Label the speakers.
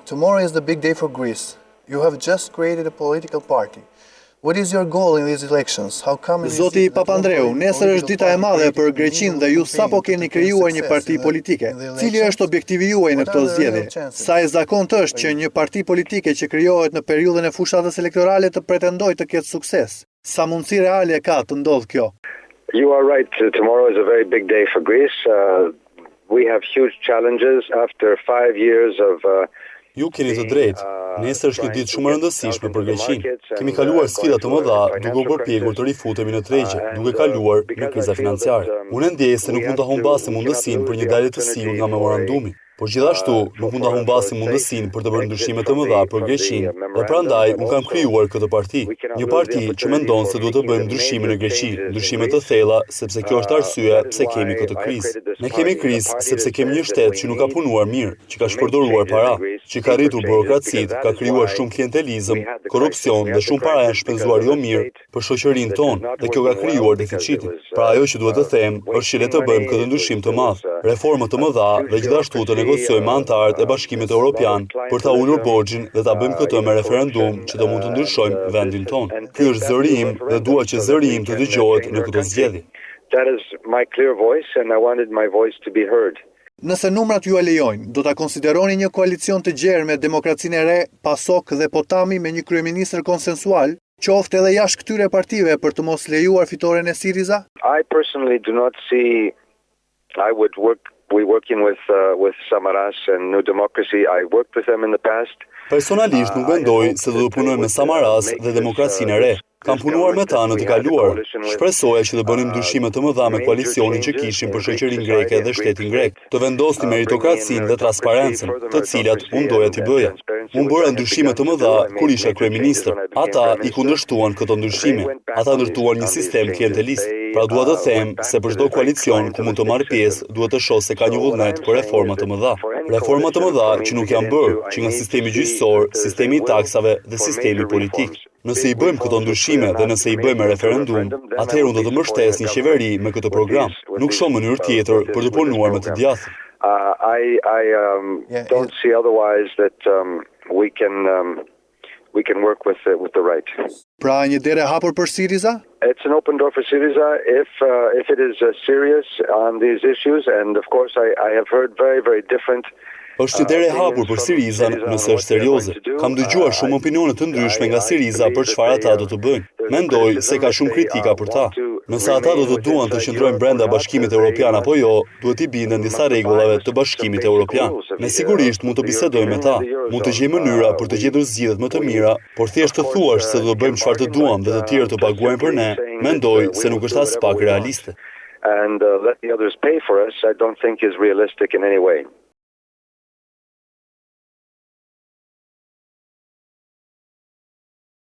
Speaker 1: Tomorrow is the big day for Greece. You have just created a political party. What is your goal in these elections? How come
Speaker 2: Zoti Papandreou, nesër është dita e madhe për Greqinë dhe ju sapo keni krijuar një parti politike. Cili është objektivi juaj në këto zgjedhje? Sa e zakontë është që një parti politike që krijohet në periudhën e fushatës elektorale të pretendojë të ketë sukses? Sa mundësi reale ka të ndodhë kjo?
Speaker 3: You are right. Tomorrow is a very big day for Greece. We have huge challenges after 5 years of
Speaker 4: Ju keni të drejtë. Nesër është një ditë shumë e rëndësishme për Greqinë. Kemi kaluar sfida të mëdha duke u përpjekur të rifutemi në tregje, duke kaluar në kriza financiare. Unë ndjej se nuk mund ta humbasim mundësinë për një dalje të sigurt nga memorandumi. Por gjithashtu, nuk mund ta humbasim mundësinë për të bërë ndryshime të mëdha për Greqinë, dhe prandaj unë kam krijuar këtë parti. Një parti që mendon se duhet të bëjmë ndryshime në Greqi, ndryshime të thella, sepse kjo është arsyeja pse kemi këtë krizë. Ne kemi krizë sepse kemi një shtet që nuk ka punuar mirë, që ka shpërdoruar para, që ka rritur burokracitë, ka krijuar shumë klientelizëm, korrupsion dhe shumë para janë shpenzuar jo mirë për shoqërinë tonë, dhe kjo ka krijuar deficitin. Pra ajo që duhet të them është që le të bëjmë këtë ndryshim të madh, reforma të mëdha dhe gjithashtu të negociojmë me anëtarët e Bashkimit Evropian për ta ulur borxhin dhe ta bëjmë këtë me referendum që do mund të ndryshojmë vendin tonë. Ky është zëri im dhe dua që zëri im të dëgjohet në këtë zgjedhje.
Speaker 3: That is my clear voice and I wanted my voice to be heard.
Speaker 2: Nëse numrat ju e lejojnë, do ta konsideroni një koalicion të gjerë me Demokracinë e Re, PASOK dhe Potami me një kryeministër konsensual, qoftë edhe jashtë këtyre partive për të mos lejuar fitoren e Syriza?
Speaker 3: I personally do not see we working with Samaras and New Democracy. I worked with them in the past.
Speaker 4: Personalisht nuk mendoj se do të punoj me Samaras dhe Demokracinë e Re. Kam punuar me ta në të kaluar. Shpresoja që të bënim ndryshime të mëdha me koalicionin që kishim për shoqërinë greke dhe shtetin grek, të vendosnim meritokracinë dhe transparencën, të cilat unë doja t'i bëja. Unë bëra ndryshime të mëdha kur isha kryeministër. Ata i kundërshtuan këto ndryshime. Ata ndërtuan një sistem klientelist. Pra dua të them se për çdo koalicion ku mund të marrë pjesë, duhet të shohë se ka një vullnet për reforma të mëdha. Reforma të mëdha që nuk janë bërë, që nga sistemi gjyqësor, sistemi i taksave dhe sistemi politik. Nëse i bëjmë këto ndryshime dhe nëse i bëjmë referendum, atëherë unë do të mbështes një qeveri me këtë program. Nuk shoh mënyrë tjetër për të punuar me të djathtë.
Speaker 3: I don't see otherwise that we can work with the right.
Speaker 2: Pra një derë e hapur për Syriza?
Speaker 3: It's an open door for Syriza if it is serious on these issues, and of course I have heard very different.
Speaker 4: Është një derë e hapur për Syrizan nëse është serioze. Kam dëgjuar shumë opinione të ndryshme nga Syriza për çfarë ata do të bëjnë. Mendoj se ka shumë kritika për ta. Nëse ata do të duan të qëndrojnë brenda Bashkimit Evropian apo jo, duhet i bindën disa rregullave të Bashkimit Evropian. Ne sigurisht mund të bisedojmë me ta, mund të gjejmë mënyra për të gjetur zgjidhje më të mira, por thjesht të thuash se do të bëjmë çfarë të duam dhe të tjerë të paguajnë për ne, mendoj se nuk është as pak realiste.
Speaker 3: And let the others pay for us, I don't think is realistic in any way.